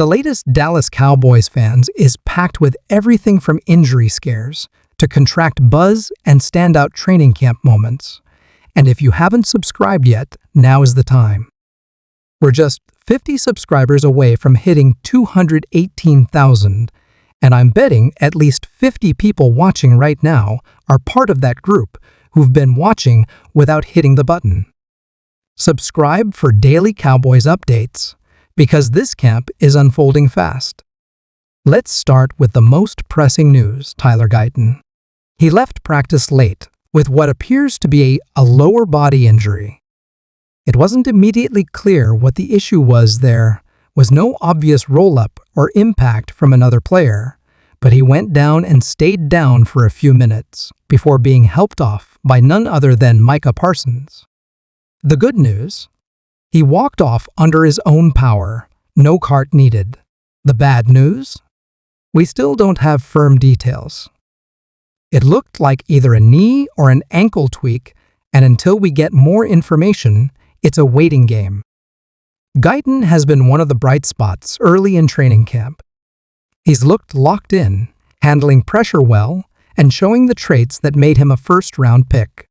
The latest Dallas Cowboys fans is packed with everything from injury scares to contract buzz and standout training camp moments. And if you haven't subscribed yet, now is the time. We're just 50 subscribers away from hitting 218,000, and I'm betting at least 50 people watching right now are part of that group who've been watching without hitting the button. Subscribe for daily Cowboys updates, because this camp is unfolding fast. Let's start with the most pressing news, Tyler Guyton. He left practice late with what appears to be a lower body injury. It wasn't immediately clear what the issue was. There was no obvious roll-up or impact from another player, but he went down and stayed down for a few minutes before being helped off by none other than Micah Parsons. The good news? He walked off under his own power, no cart needed. The bad news? We still don't have firm details. It looked like either a knee or an ankle tweak, and until we get more information, it's a waiting game. Guyton has been one of the bright spots early in training camp. He's looked locked in, handling pressure well, and showing the traits that made him a first-round pick.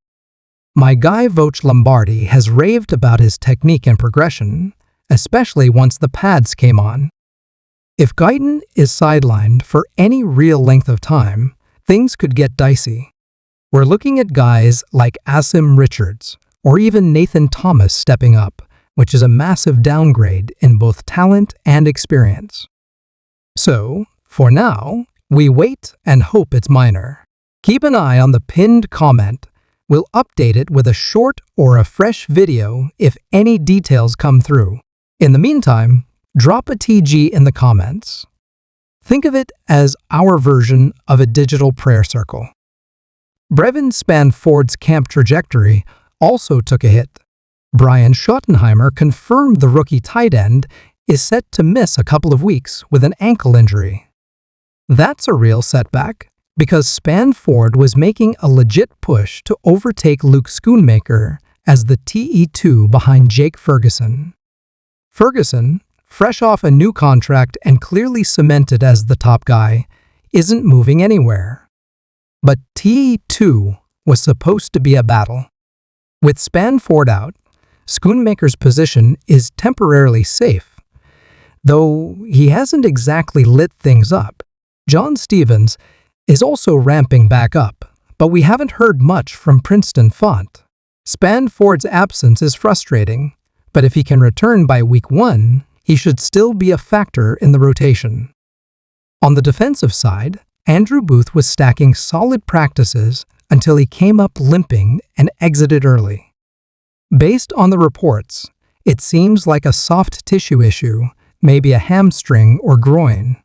My guy Voch Lombardi has raved about his technique and progression, especially once the pads came on. If Guyton is sidelined for any real length of time, things could get dicey. We're looking at guys like Asim Richards or even Nathan Thomas stepping up, which is a massive downgrade in both talent and experience. So, for now, we wait and hope it's minor. Keep an eye on the pinned comment. We'll update it with a short or a fresh video if any details come through. In the meantime, drop a TG in the comments. Think of it as our version of a digital prayer circle. Brevin Spanford's camp trajectory also took a hit. Brian Schottenheimer confirmed the rookie tight end is set to miss a couple of weeks with an ankle injury. That's a real setback, because Spanford was making a legit push to overtake Luke Schoonmaker as the TE2 behind Jake Ferguson. Ferguson, fresh off a new contract and clearly cemented as the top guy, isn't moving anywhere. But TE2 was supposed to be a battle. With Spanford out, Schoonmaker's position is temporarily safe. Though he hasn't exactly lit things up, John Stevens is also ramping back up, but we haven't heard much from Princeton Font. Spanford's absence is frustrating, but if he can return by week 1, he should still be a factor in the rotation. On the defensive side, Andrew Booth was stacking solid practices until he came up limping and exited early. Based on the reports, it seems like a soft tissue issue, maybe a hamstring or groin.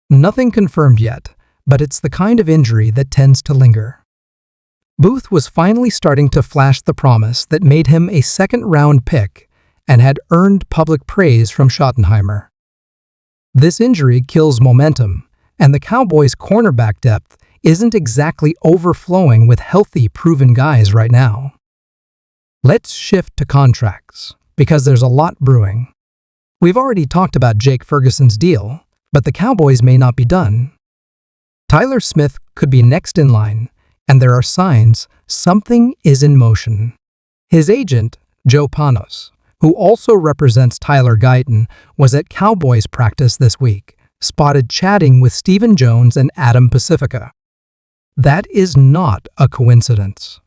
Nothing confirmed yet, but it's the kind of injury that tends to linger. Booth was finally starting to flash the promise that made him a second-round pick and had earned public praise from Schottenheimer. This injury kills momentum, and the Cowboys' cornerback depth isn't exactly overflowing with healthy, proven guys right now. Let's shift to contracts, because there's a lot brewing. We've already talked about Jake Ferguson's deal, but the Cowboys may not be done. Tyler Smith could be next in line, and there are signs something is in motion. His agent, Joe Panos, who also represents Tyler Guyton, was at Cowboys practice this week, spotted chatting with Stephen Jones and Adam Pacifica. That is not a coincidence.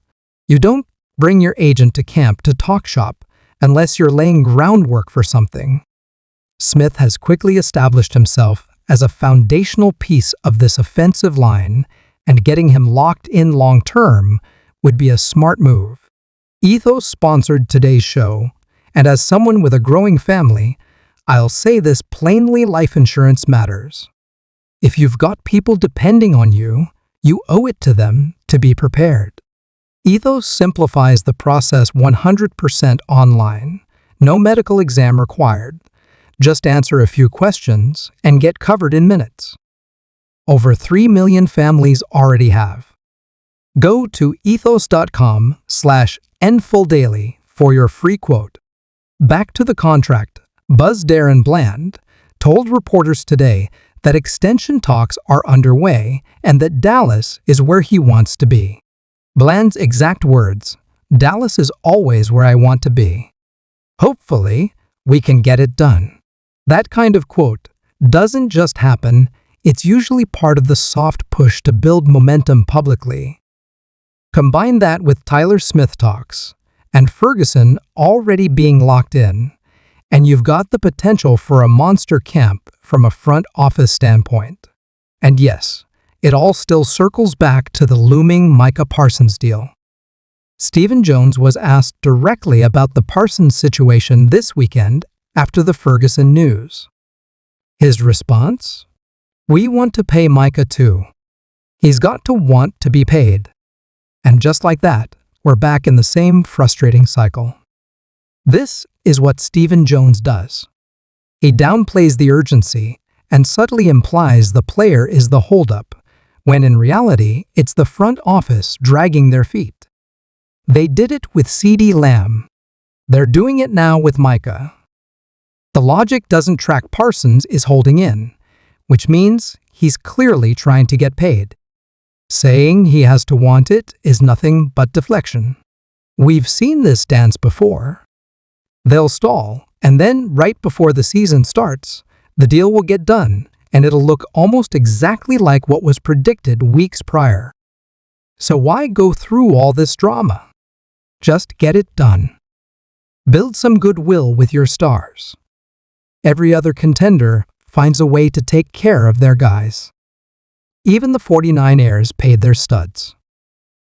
You don't bring your agent to camp to talk shop unless you're laying groundwork for something. Smith has quickly established himself as a foundational piece of this offensive line, and getting him locked in long-term would be a smart move. Ethos sponsored today's show, and as someone with a growing family, I'll say this plainly: life insurance matters. If you've got people depending on you, you owe it to them to be prepared. Ethos simplifies the process 100% online. No medical exam required. Just answer a few questions and get covered in minutes. Over 3 million families already have. Go to ethos.com/nfuldaily for your free quote. Back to the contract. Buzz DaRon Bland, told reporters today that extension talks are underway and that Dallas is where he wants to be. Bland's exact words, "Dallas is always where I want to be. Hopefully, we can get it done." That kind of quote doesn't just happen, it's usually part of the soft push to build momentum publicly. Combine that with Tyler Smith talks and Ferguson already being locked in, and you've got the potential for a monster camp from a front office standpoint. And yes, it all still circles back to the looming Micah Parsons deal. Stephen Jones was asked directly about the Parsons situation this weekend after the Ferguson news. His response? "We want to pay Micah too. He's got to want to be paid." And just like that, we're back in the same frustrating cycle. This is what Stephen Jones does. He downplays the urgency and subtly implies the player is the holdup, when in reality, it's the front office dragging their feet. They did it with CeeDee Lamb. They're doing it now with Micah. The logic doesn't track Parsons is holding in, which means he's clearly trying to get paid. Saying he has to want it is nothing but deflection. We've seen this dance before. They'll stall, and then right before the season starts, the deal will get done, and it'll look almost exactly like what was predicted weeks prior. So why go through all this drama? Just get it done. Build some goodwill with your stars. Every other contender finds a way to take care of their guys. Even the 49ers paid their studs.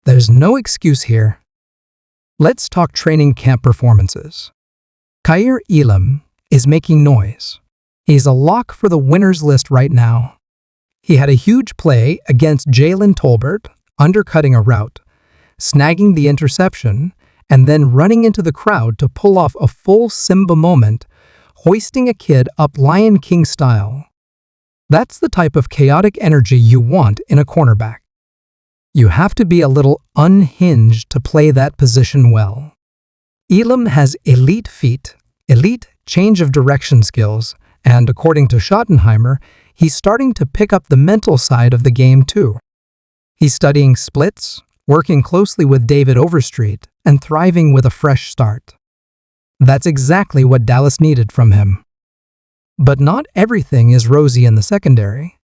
There's no excuse here. Let's talk training camp performances. Kaiir Elam is making noise. He's a lock for the winners list right now. He had a huge play against Jalen Tolbert, undercutting a route, snagging the interception, and then running into the crowd to pull off a full Simba moment, hoisting a kid up Lion King style. That's the type of chaotic energy you want in a cornerback. You have to be a little unhinged to play that position well. Elam has elite feet, elite change of direction skills, and according to Schottenheimer, he's starting to pick up the mental side of the game too. He's studying splits, working closely with David Overstreet, and thriving with a fresh start. That's exactly what Dallas needed from him. But not everything is rosy in the secondary.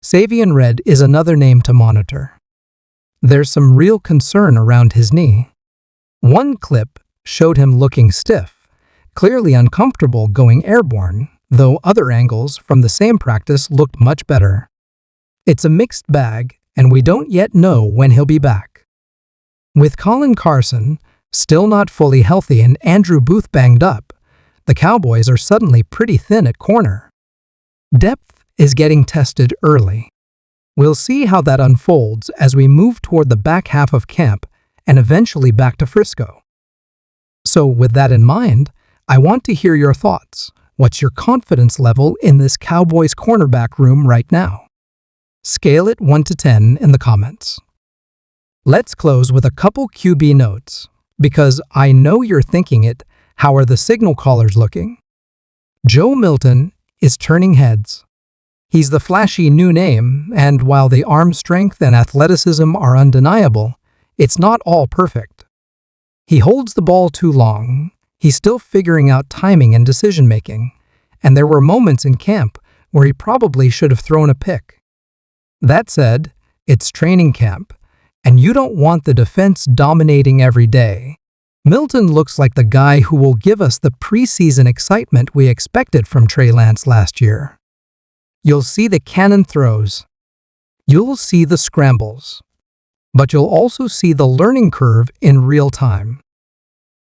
Savion Red is another name to monitor. There's some real concern around his knee. One clip showed him looking stiff, clearly uncomfortable going airborne, though other angles from the same practice looked much better. It's a mixed bag, and we don't yet know when he'll be back. With Colin Carson still not fully healthy and Andrew Booth banged up, the Cowboys are suddenly pretty thin at corner. Depth is getting tested early. We'll see how that unfolds as we move toward the back half of camp and eventually back to Frisco. So with that in mind, I want to hear your thoughts. What's your confidence level in this Cowboys cornerback room right now? Scale it 1 to 10 in the comments. Let's close with a couple QB notes, because I know you're thinking it. How are the signal callers looking? Joe Milton is turning heads. He's the flashy new name, and while the arm strength and athleticism are undeniable, it's not all perfect. He holds the ball too long. He's still figuring out timing and decision-making, and there were moments in camp where he probably should have thrown a pick. That said, it's training camp, and you don't want the defense dominating every day. Milton looks like the guy who will give us the preseason excitement we expected from Trey Lance last year. You'll see the cannon throws. You'll see the scrambles. But you'll also see the learning curve in real time.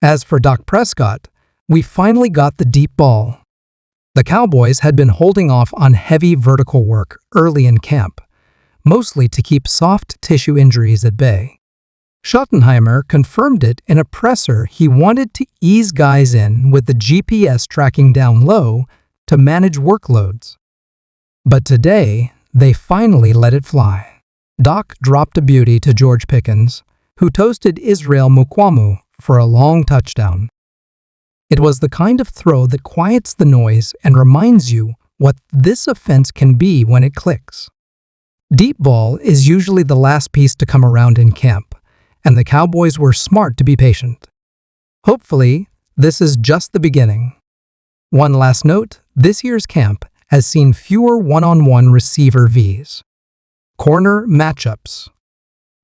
As for Dak Prescott, we finally got the deep ball. The Cowboys had been holding off on heavy vertical work early in camp, mostly to keep soft tissue injuries at bay. Schottenheimer confirmed it in a presser. He wanted to ease guys in with the GPS tracking down low to manage workloads. But today, they finally let it fly. Doc dropped a beauty to George Pickens, who toasted Israel Mukuamu for a long touchdown. It was the kind of throw that quiets the noise and reminds you what this offense can be when it clicks. Deep ball is usually the last piece to come around in camp, and the Cowboys were smart to be patient. Hopefully, this is just the beginning. One last note, this year's camp has seen fewer one-on-one receiver Vs. Corner matchups.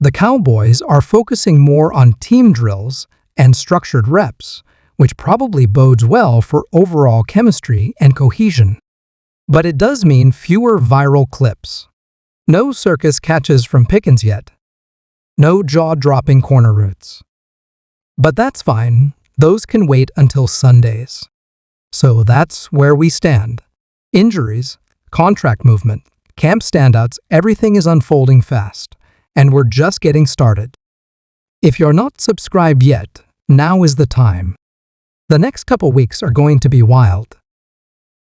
The Cowboys are focusing more on team drills and structured reps, which probably bodes well for overall chemistry and cohesion. But it does mean fewer viral clips. No circus catches from Pickens yet. No jaw-dropping corner routes. But that's fine. Those can wait until Sundays. So that's where we stand. Injuries, contract movement, camp standouts, everything is unfolding fast, and we're just getting started. If you're not subscribed yet, now is the time. The next couple weeks are going to be wild.